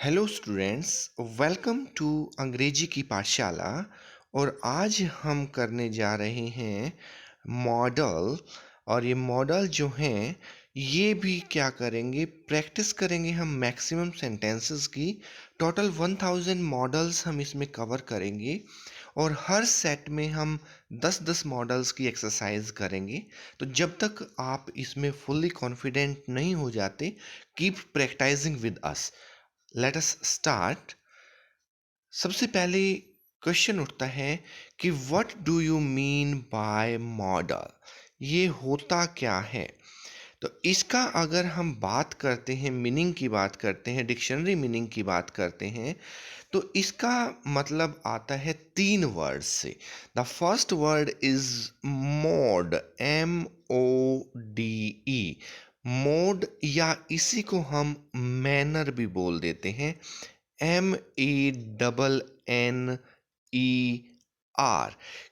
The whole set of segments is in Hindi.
हेलो स्टूडेंट्स, वेलकम टू अंग्रेजी की पाठशाला। और आज हम करने जा रहे हैं मॉडल। और ये मॉडल जो हैं ये भी क्या करेंगे, प्रैक्टिस करेंगे हम मैक्सिमम सेंटेंसेस की। टोटल 1000 मॉडल्स हम इसमें कवर करेंगे और हर सेट में हम 10-10 मॉडल्स की एक्सरसाइज करेंगे। तो जब तक आप इसमें फुल्ली कॉन्फिडेंट नहीं हो जाते, keep practising with us. Let us start. सबसे पहले क्वेश्चन उठता है कि what do you mean by model. ये होता क्या है? तो इसका अगर हम बात करते हैं, मीनिंग की बात करते हैं, डिक्शनरी मीनिंग की बात करते हैं, तो इसका मतलब आता है 3 वर्ड से। The first word is mode, MODE। Mode या इसी को हम मैनर भी बोल देते हैं, MENNER।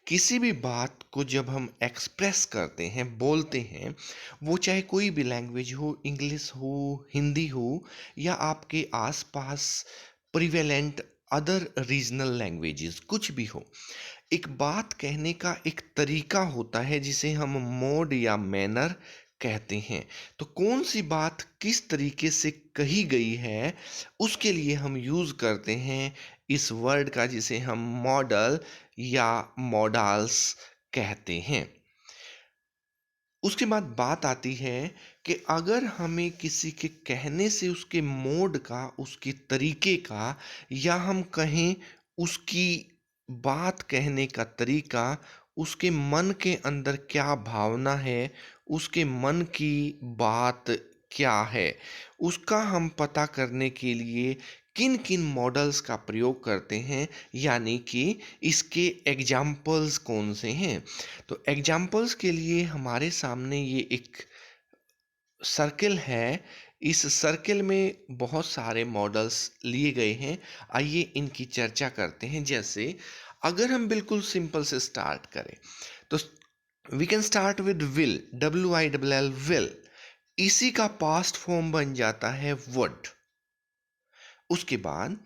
किसी भी बात को जब हम एक्सप्रेस करते हैं, बोलते हैं, वो चाहे कोई भी लैंग्वेज हो, इंग्लिश हो, हिंदी हो, या आपके आसपास प्रिवेलेंट अदर रीजनल लैंग्वेजेस कुछ भी हो, एक बात कहने का एक तरीका होता है जिसे हम मोड या मैनर कहते हैं। तो कौन सी बात किस तरीके से कही गई है, उसके लिए हम यूज़ करते हैं इस वर्ड का, जिसे हम मॉडल या मॉडल्स कहते हैं। उसके बाद बात आती है कि अगर हमें किसी के कहने से उसके मोड का, उसके तरीके का, या हम कहें उसकी बात कहने का तरीका, उसके मन के अंदर क्या भावना है, उसके मन की बात क्या है, उसका हम पता करने के लिए किन किन मॉडल्स का प्रयोग करते हैं, यानी कि इसके एग्जाम्पल्स कौन से हैं। तो एग्जाम्पल्स के लिए हमारे सामने ये एक सर्किल है। इस सर्किल में बहुत सारे मॉडल्स लिए गए हैं। आइए इनकी चर्चा करते हैं। जैसे अगर हम बिल्कुल सिंपल से स्टार्ट करें, तो we can start with will, WILL, will. इसी का पास्ट फॉर्म बन जाता है वुड। उसके बाद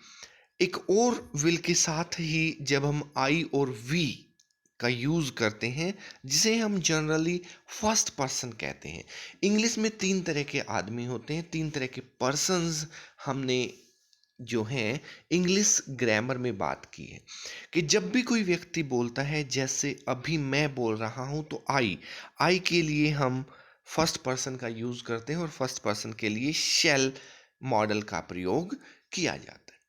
एक और विल के साथ ही जब हम आई और वी का यूज करते हैं, जिसे हम जनरली फर्स्ट पर्सन कहते हैं। इंग्लिश में 3 तरह के आदमी होते हैं, 3 तरह के पर्सन्स हमने जो हैं इंग्लिश ग्रामर में बात की है। कि जब भी कोई व्यक्ति बोलता है, जैसे अभी मैं बोल रहा हूं, तो आई के लिए हम फर्स्ट पर्सन का यूज करते हैं और फर्स्ट पर्सन के लिए शैल मॉडल का प्रयोग किया जाता है।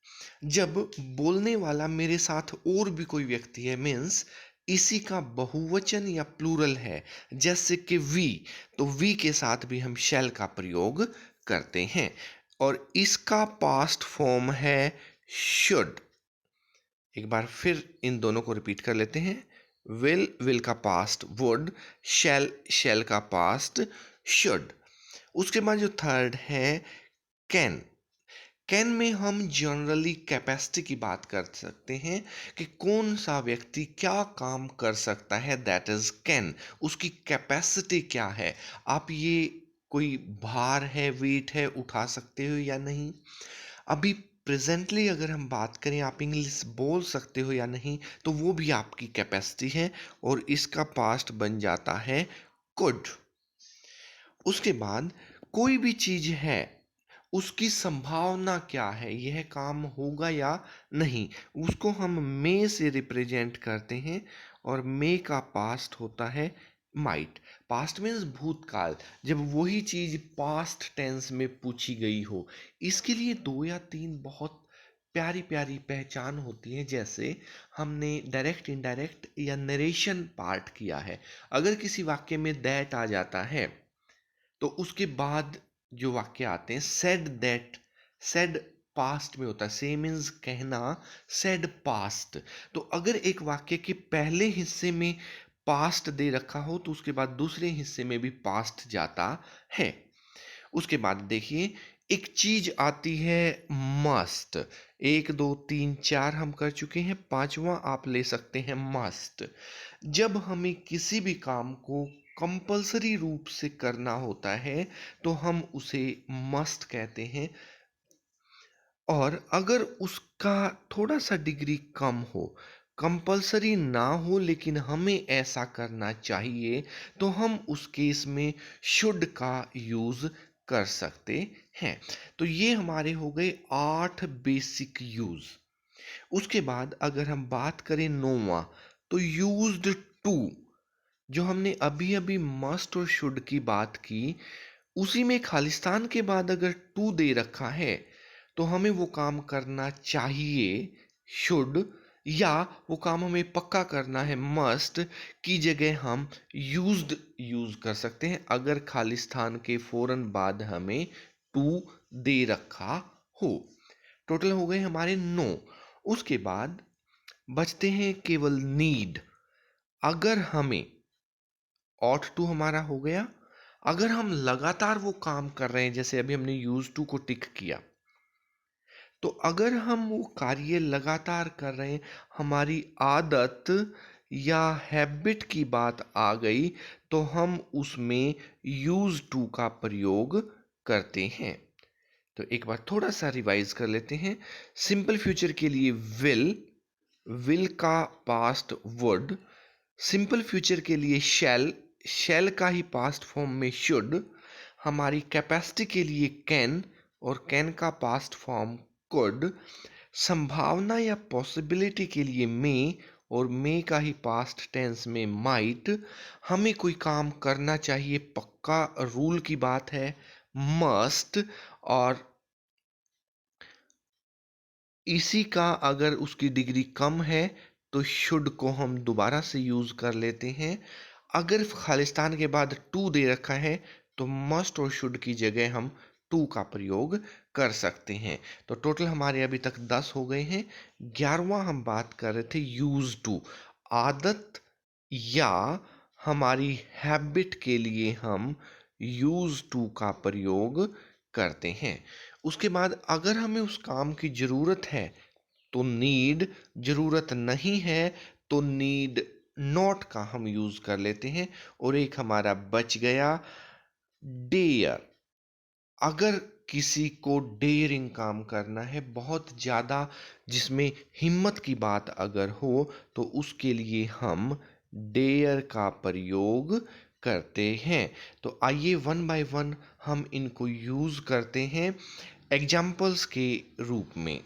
जब बोलने वाला मेरे साथ और भी कोई व्यक्ति है, मीन्स इसी का बहुवचन या प्लूरल है, जैसे कि वी, तो वी के साथ भी हम शैल का प्रयोग करते हैं। और इसका पास्ट फॉर्म है शुड। एक बार फिर इन दोनों को रिपीट कर लेते हैं। विल का पास्ट वुड, शैल का पास्ट शुड। उसके बाद जो थर्ड है कैन। कैन में हम जनरली कैपेसिटी की बात कर सकते हैं कि कौन सा व्यक्ति क्या काम कर सकता है, दैट इज कैन। उसकी कैपेसिटी क्या है, आप ये कोई भार है, वेट है, उठा सकते हो या नहीं। अभी प्रेजेंटली अगर हम बात करें, आप इंग्लिश बोल सकते हो या नहीं, तो वो भी आपकी कैपेसिटी है और इसका पास्ट बन जाता है कुड। उसके बाद कोई भी चीज है, उसकी संभावना क्या है, यह काम होगा या नहीं, उसको हम मे से रिप्रेजेंट करते हैं। और मे का पास्ट होता है माइट। पास्ट मीन्स भूतकाल, जब वही चीज पास्ट टेंस में पूछी गई हो। इसके लिए 2 या 3 बहुत प्यारी प्यारी पहचान होती है। जैसे हमने डायरेक्ट, इनडायरेक्ट या नरेशन पार्ट किया है। अगर किसी वाक्य में दैट आ जाता है, तो उसके बाद जो वाक्य आते हैं सेड दैट। सेड पास्ट में होता है, से मीन्स कहना, सेड पास्ट। तो अगर एक वाक्य के पहले हिस्से में पास्ट दे रखा हो, तो उसके बाद दूसरे हिस्से में भी पास्ट जाता है। उसके बाद देखिए, एक चीज आती है मस्ट। 1 2 3 4 हम कर चुके हैं, पांचवा आप ले सकते हैं मस्ट। जब हमें किसी भी काम को कंपल्सरी रूप से करना होता है, तो हम उसे मस्ट कहते हैं। और अगर उसका थोड़ा-सा डिग्री कम हो, कंपल्सरी ना हो लेकिन हमें ऐसा करना चाहिए, तो हम उस केस में शुड का यूज़ कर सकते हैं। तो ये हमारे हो गए 8 बेसिक यूज़। उसके बाद अगर हम बात करें 9वां, तो यूज्ड टू, जो हमने अभी-अभी मस्ट और शुड की बात की, उसी में खालिस्तान के बाद अगर टू दे रखा है, तो हमें वो काम करना चाहिए शुड, या वो काम हमें पक्का करना है मस्ट की जगह हम यूज्ड यूज कर सकते हैं अगर खालिस्तान के फौरन बाद हमें टू दे रखा हो। टोटल हो गए हमारे 9। उसके बाद बचते हैं केवल नीड। अगर हमें ऑट टू हमारा हो गया, अगर हम लगातार वो काम कर रहे हैं, जैसे अभी हमने यूज टू को टिक किया, तो अगर हम वो कार्य लगातार कर रहे हैं, हमारी आदत या हैबिट की बात आ गई, तो हम उसमें यूज टू का प्रयोग करते हैं। तो एक बार थोड़ा सा रिवाइज कर लेते हैं। सिंपल फ्यूचर के लिए विल का पास्ट वुड, सिंपल फ्यूचर के लिए शैल का ही पास्ट फॉर्म में शुड, हमारी कैपेसिटी के लिए कैन, और कैन का पास्ट फॉर्म कुड, संभावना या पॉसिबिलिटी के लिए मे, और मे का ही पास्ट टेंस में माइट, हमें कोई काम करना चाहिए पक्का रूल की बात है मस्ट, और इसी का अगर उसकी डिग्री कम है तो शुड को हम दोबारा से यूज कर लेते हैं। अगर खालिस्तान के बाद टू दे रखा है तो मस्ट और शुड की जगह हम टू का प्रयोग कर सकते हैं। तो टोटल हमारे अभी तक 10 हो गए हैं। 11वां हम बात कर रहे थे यूज टू, आदत या हमारी हैबिट के लिए हम यूज टू का प्रयोग करते हैं। उसके बाद अगर हमें उस काम की ज़रूरत है तो नीड, ज़रूरत नहीं है तो नीड नॉट का हम यूज़ कर लेते हैं। और एक हमारा बच गया डेयर। अगर किसी को डेयरिंग काम करना है बहुत ज़्यादा, जिसमें हिम्मत की बात अगर हो, तो उसके लिए हम डेयर का प्रयोग करते हैं। तो आइए वन बाय वन हम इनको यूज़ करते हैं एग्जाम्पल्स के रूप में।